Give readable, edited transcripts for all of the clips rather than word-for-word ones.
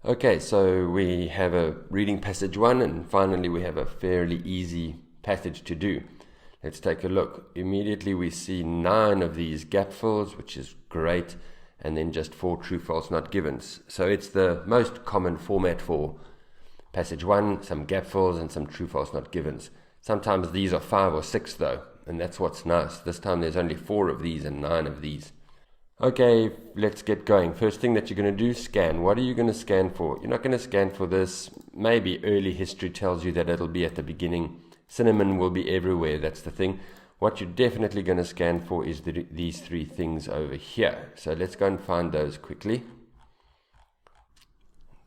Okay, so we have a reading passage 1, and finally we have a fairly easy passage to do. Let's take a look. Immediately we see 9 of these gap fills, which is great, and then just 4 true, false, not givens. So it's the most common format for passage 1, some gap fills and some true, false, not givens. Sometimes these are 5 or 6 though, and that's what's nice. This time there's only 4 of these and 9 of these. Okay, let's get going. First thing that you're going to do, scan. What are you going to scan for? You're not going to scan for this. Maybe early history tells you that it'll be at the beginning. Cinnamon will be everywhere, that's the thing. What you're definitely going to scan for is these 3 things over here. So let's go and find those quickly.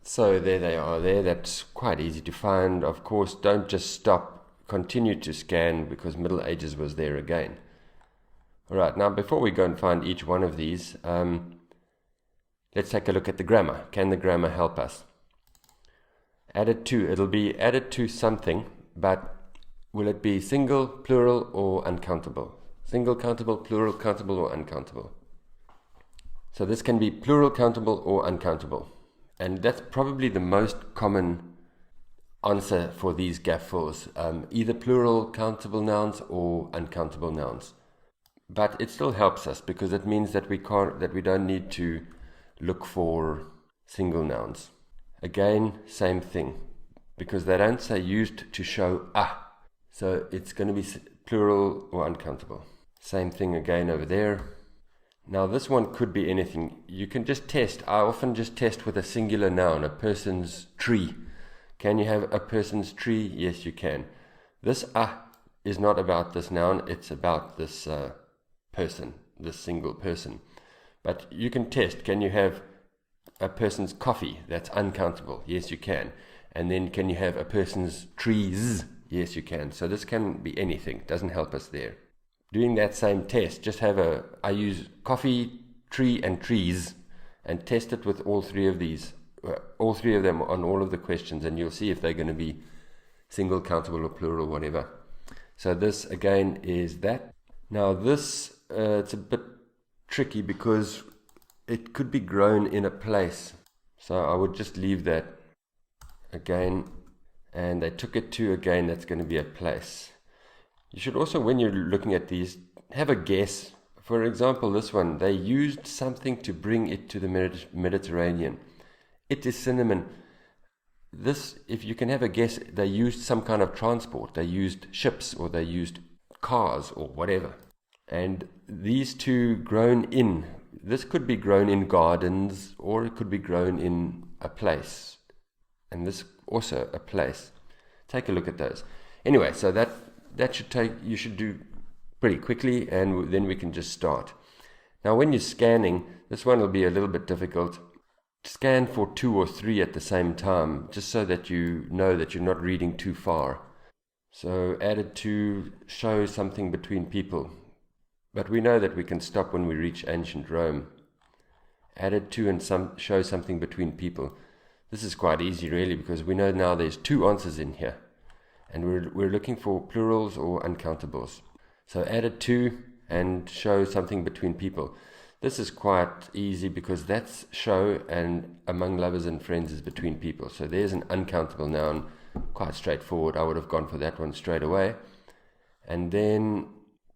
So there they are there. That's quite easy to find. Of course, don't just stop. Continue to scan because Middle Ages was there again. Alright, now before we go and find each one of these, let's take a look at the grammar. Can the grammar help us? Added to, it'll be added to something, but will it be single, plural, or uncountable? Single countable, plural countable, or uncountable? So this can be plural countable or uncountable. And that's probably the most common answer for these gap fills, either plural countable nouns or uncountable nouns. But it still helps us because it means that we don't need to look for single nouns. Again, same thing, because they don't say used to show so it's going to be plural or uncountable. Same thing again over there. Now this one could be anything. You can just test. I often just test with a singular noun, a person's tree. Can you have a person's tree? Yes, you can. This is not about this noun, it's about this person, this single person. But you can test. Can you have a person's coffee? That's uncountable. Yes, you can. And then can you have a person's trees? Yes, you can. So this can be anything. Doesn't help us there. Doing that same test, just I use coffee, tree, and trees, and test it with all 3 of these, all 3 of them on all of the questions, and you'll see if they're going to be single, countable, or plural, whatever. So this again is that. Now this it's a bit tricky because it could be grown in a place. So I would just leave that again. And they took it to, again, that's going to be a place. You should also, when you're looking at these, have a guess. For example, this one, they used something to bring it to the Mediterranean. It is cinnamon. This, if you can have a guess, they used some kind of transport. They used ships or they used cars or whatever. And these 2 grown in, this could be grown in gardens or it could be grown in a place. And this also a place. Take a look at those. Anyway, so that you should do pretty quickly, and then we can just start. Now when you're scanning, this one will be a little bit difficult. Scan for 2 or 3 at the same time, just so that you know that you're not reading too far. So added to, show something between people. But we know that we can stop when we reach ancient Rome. Added to and show something between people. This is quite easy really, because we know now there's 2 answers in here. And we're looking for plurals or uncountables. So added to and show something between people. This is quite easy because that's show and among lovers and friends is between people. So there's an uncountable noun, quite straightforward. I would have gone for that one straight away. And then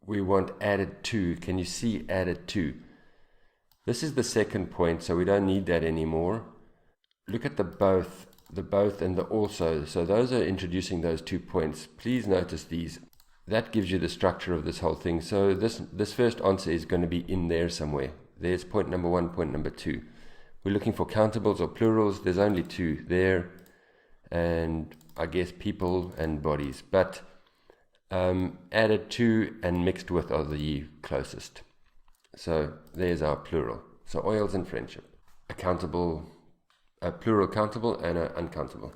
we want added to. Can you see added to? This is the second point, so we don't need that anymore. Look at the both and the also. So those are introducing those 2 points. Please notice these. That gives you the structure of this whole thing. So this first answer is going to be in there somewhere. There's point number 1, point number 2. We're looking for countables or plurals. There's only 2 there. And I guess people and bodies. But added to and mixed with are the closest. So there's our plural. So oils and friendship. A plural countable and an uncountable.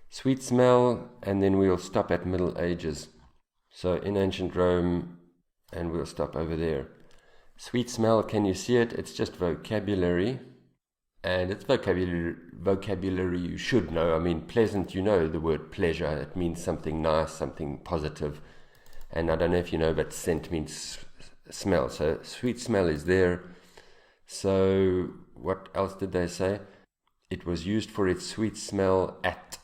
Sweet smell, and then we'll stop at Middle Ages. So in ancient Rome, and we'll stop over there. Sweet smell, can you see it? It's just vocabulary. And it's vocabulary you should know. I mean, pleasant, you know the word pleasure. It means something nice, something positive. And I don't know if you know, but scent means smell. So sweet smell is there. So what else did they say? It was used for its sweet smell at.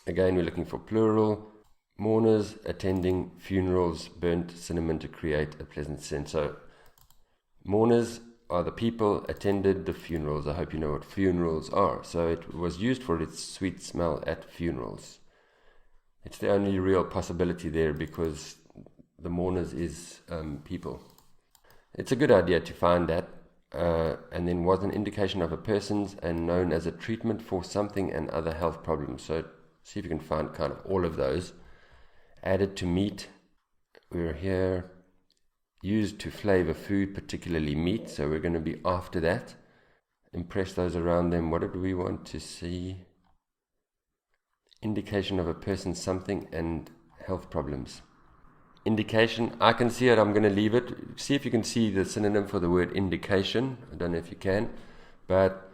Again, we're looking for plural. Mourners attending funerals burnt cinnamon to create a pleasant scent. So mourners are the people attended the funerals. I hope you know what funerals are. So it was used for its sweet smell at funerals. It's the only real possibility there because the mourners is people. It's a good idea to find that. And then was an indication of a person's and known as a treatment for something and other health problems. So see if you can find kind of all of those. Added to meat, we're here. Used to flavor food, particularly meat, so we're going to be after that. Impress those around them. What did we want to see? Indication of a person, something, and health problems. Indication, I can see it, I'm going to leave it. See if you can see the synonym for the word indication. I don't know if you can, but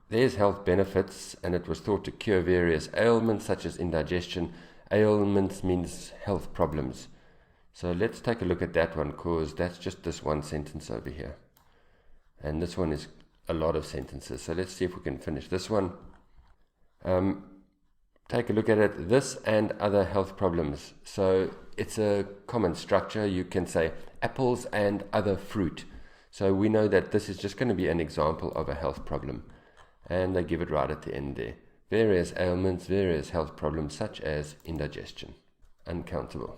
there's health benefits, and it was thought to cure various ailments such as indigestion. Ailments means health problems. So let's take a look at that one, because that's just this one sentence over here. And this one is a lot of sentences. So let's see if we can finish this one. Take a look at it. This and other health problems. So it's a common structure. You can say apples and other fruit. So we know that this is just going to be an example of a health problem. And they give it right at the end there. Various ailments, various health problems such as indigestion. Uncountable.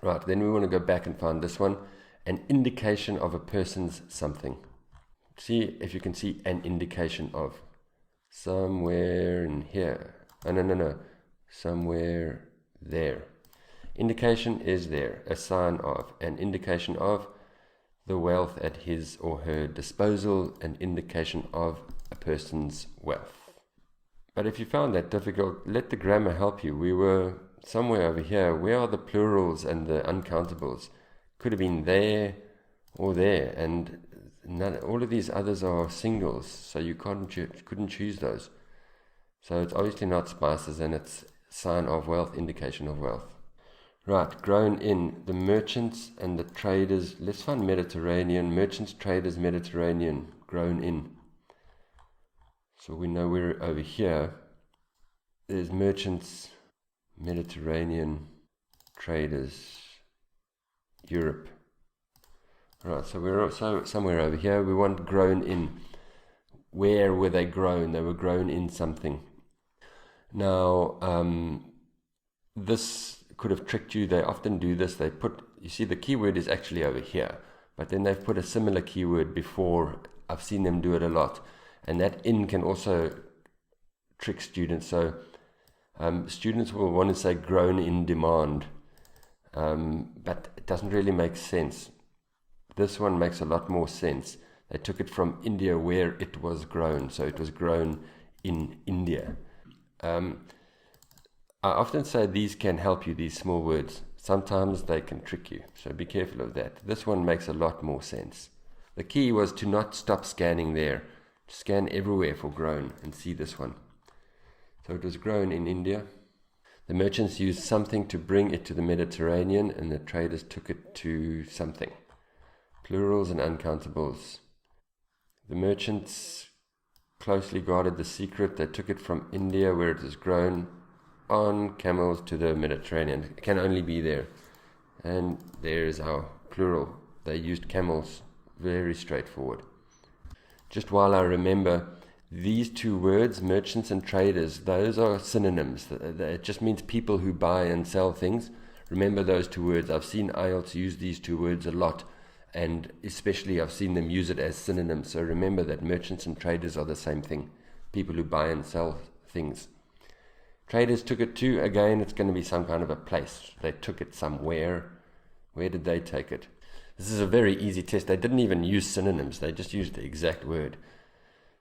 Right, then we want to go back and find this one. An indication of a person's something. See if you can see an indication of. Somewhere in here. Oh, no. Somewhere there. Indication is there. A sign of. An indication of the wealth at his or her disposal. An indication of a person's wealth. But if you found that difficult, let the grammar help you. We were somewhere over here. Where are the plurals and the uncountables? Could have been there or there, and all of these others are singles, so you couldn't choose those. So it's obviously not spices, and it's sign of wealth, indication of wealth. Right, grown in. The merchants and the traders. Let's find Mediterranean. Merchants, traders, Mediterranean. Grown in. So we know we're over here. There's merchants, Mediterranean, traders, Europe. Right, so we're also somewhere over here. We want grown in. Where were they grown? They were grown in something. Now, this could have tricked you. They often do this. They put, you see, the keyword is actually over here, but then they've put a similar keyword before. I've seen them do it a lot. And that in can also trick students. So students will want to say grown in demand, but it doesn't really make sense. This one makes a lot more sense. They took it from India where it was grown. So it was grown in India. I often say these can help you, these small words. Sometimes they can trick you. So be careful of that. This one makes a lot more sense. The key was to not stop scanning there. Scan everywhere for grown and see this one. So it was grown in India. The merchants used something to bring it to the Mediterranean, and the traders took it to something. Plurals and uncountables. The merchants closely guarded the secret. They took it from India, where it was grown, on camels to the Mediterranean. It can only be there. And there's our plural. They used camels. Very straightforward. Just while I remember, these two words, merchants and traders, those are synonyms. It just means people who buy and sell things. Remember those two words. I've seen IELTS use these two words a lot, and especially I've seen them use it as synonyms. So remember that merchants and traders are the same thing. People who buy and sell things. Traders took it to, again, it's going to be some kind of a place. They took it somewhere. Where did they take it? This is a very easy test. They didn't even use synonyms. They just used the exact word.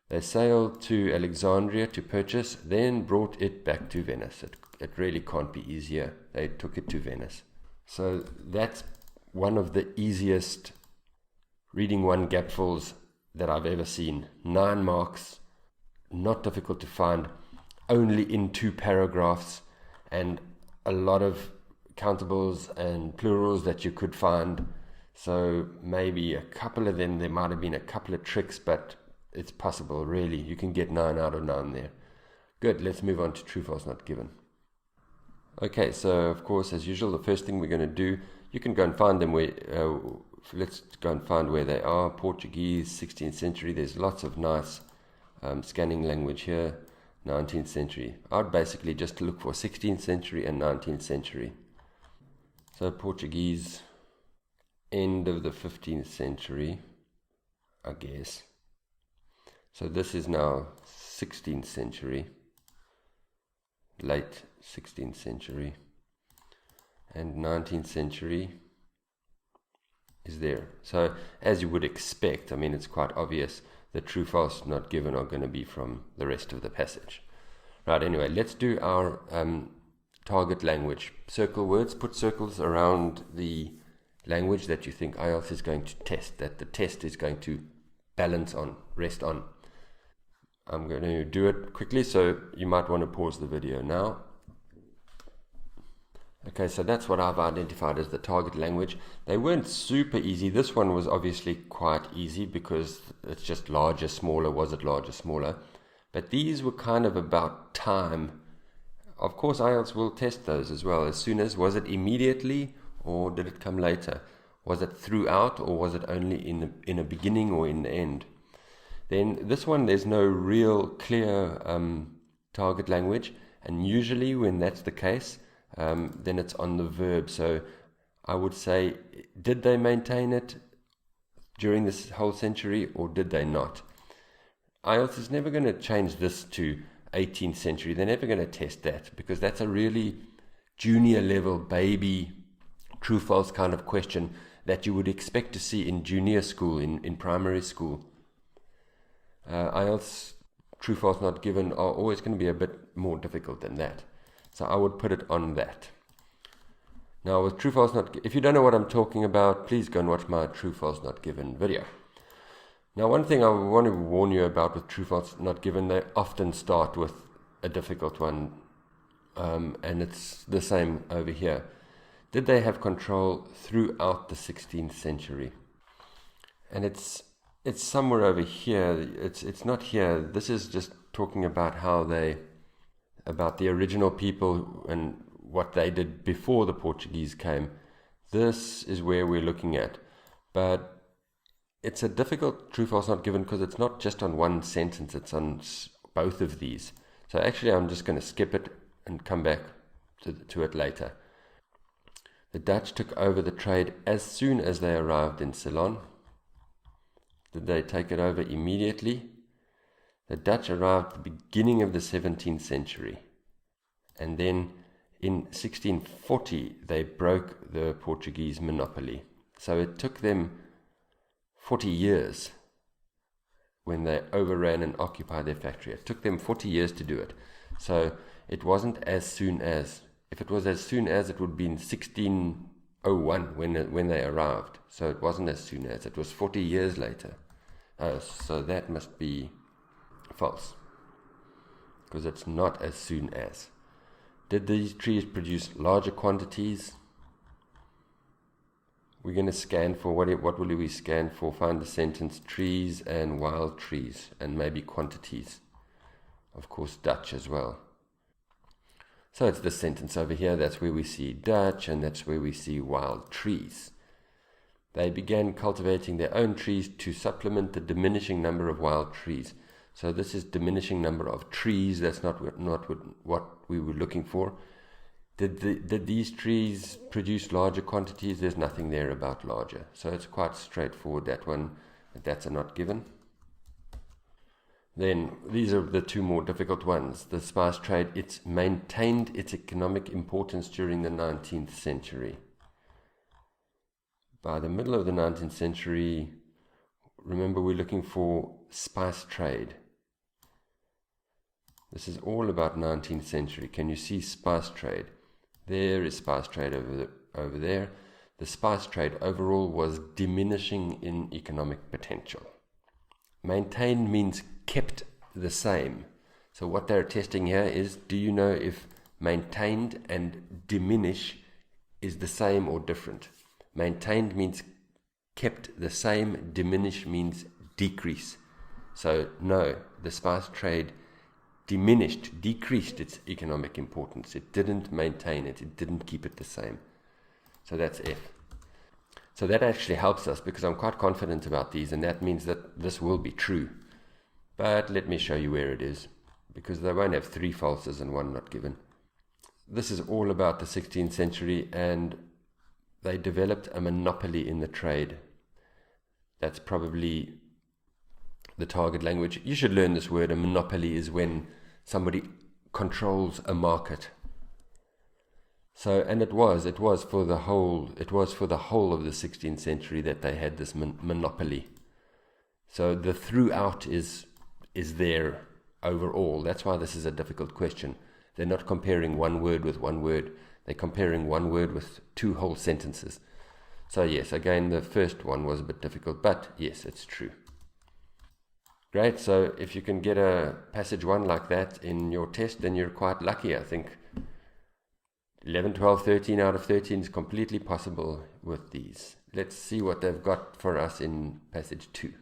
They sailed to Alexandria to purchase, then brought it back to Venice. It really can't be easier. They took it to Venice. So that's one of the easiest reading one gapfuls that I've ever seen. 9 marks, not difficult to find, only in 2 paragraphs, and a lot of countables and plurals that you could find. So maybe a couple of them, there might have been a couple of tricks, but it's possible, really. You can get 9 out of 9 there. Good, let's move on to true, false, not given. Okay, so of course, as usual, the first thing we're going to do, you can go and find them where, let's go and find where they are. Portuguese, 16th century, there's lots of nice scanning language here. 19th century. I'd basically just look for 16th century and 19th century. So Portuguese, end of the 15th century, I guess. So this is now 16th century, late 16th century, and 19th century is there. So as you would expect, I mean, it's quite obvious, the true, false, not given are going to be from the rest of the passage. Right, anyway, let's do our target language. Circle words, put circles around the language that you think IELTS is going to test, that the test is going to balance on, rest on. I'm going to do it quickly, so you might want to pause the video now. Okay, so that's what I've identified as the target language. They weren't super easy. This one was obviously quite easy because it's just larger, smaller. Was it larger, smaller? But these were kind of about time. Of course, IELTS will test those as well. As soon as, was it immediately or did it come later? Was it throughout or was it only in a beginning or in the end? Then this one, there's no real clear target language. And usually when that's the case, then it's on the verb. So I would say, did they maintain it during this whole century or did they not? IELTS is never going to change this to 18th century. They're never going to test that because that's a really junior level baby true false kind of question that you would expect to see in junior school, in primary school. IELTS true false not given are always going to be a bit more difficult than that. So I would put it on that. Now with true false not, if you don't know what I'm talking about, please go and watch my true false not given video. Now one thing I want to warn you about with true false not given, they often start with a difficult one, and it's the same over here. Did they have control throughout the 16th century? And it's somewhere over here. It's not here. This is just talking about about the original people and what they did before the Portuguese came. This is where we're looking at. But it's a difficult true false not given because it's not just on one sentence, it's on both of these. So actually I'm just going to skip it and come back to it later. The Dutch took over the trade as soon as they arrived in Ceylon. Did they take it over immediately? The Dutch arrived at the beginning of the 17th century. And then in 1640 they broke the Portuguese monopoly. So it took them 40 years when they overran and occupied their factory. It took them 40 years to do it. So it wasn't as soon as. If it was as soon as, it would be in 1601 when they arrived. So it wasn't as soon as. It was 40 years later. So that must be false, because it's not as soon as. Did these trees produce larger quantities? We're going to scan for, what will we scan for? Find the sentence trees and wild trees and maybe quantities. Of course, Dutch as well. So it's this sentence over here. That's where we see Dutch and that's where we see wild trees. They began cultivating their own trees to supplement the diminishing number of wild trees. So this is diminishing number of trees. That's not what we were looking for. Did these trees produce larger quantities? There's nothing there about larger. So it's quite straightforward, that one. That's a not given. Then these are the two more difficult ones. The spice trade, it's maintained its economic importance during the 19th century. By the middle of the 19th century, remember we're looking for spice trade. This is all about 19th century. Can you see spice trade? There is spice trade over there. The spice trade overall was diminishing in economic potential. Maintained means kept the same. So what they're testing here is, do you know if maintained and diminish is the same or different? Maintained means kept the same, diminish means decrease. So no, the spice trade decreased its economic importance. It didn't maintain it. It didn't keep it the same. So that's F. So that actually helps us because I'm quite confident about these, and that means that this will be true. But let me show you where it is, because they won't have 3 falses and 1 not given. This is all about the 16th century, and they developed a monopoly in the trade. That's probably the target language. You should learn this word. A monopoly is when somebody controls a market. So, and it was for the whole of the 16th century that they had this monopoly. So the throughout is there overall. That's why this is a difficult question. They're not comparing one word with one word. They're comparing one word with 2 whole sentences. So yes, again, the first one was a bit difficult, but yes, it's true. Great, so if you can get a passage 1 like that in your test, then you're quite lucky. I think 11, 12, 13 out of 13 is completely possible with these. Let's see what they've got for us in passage 2.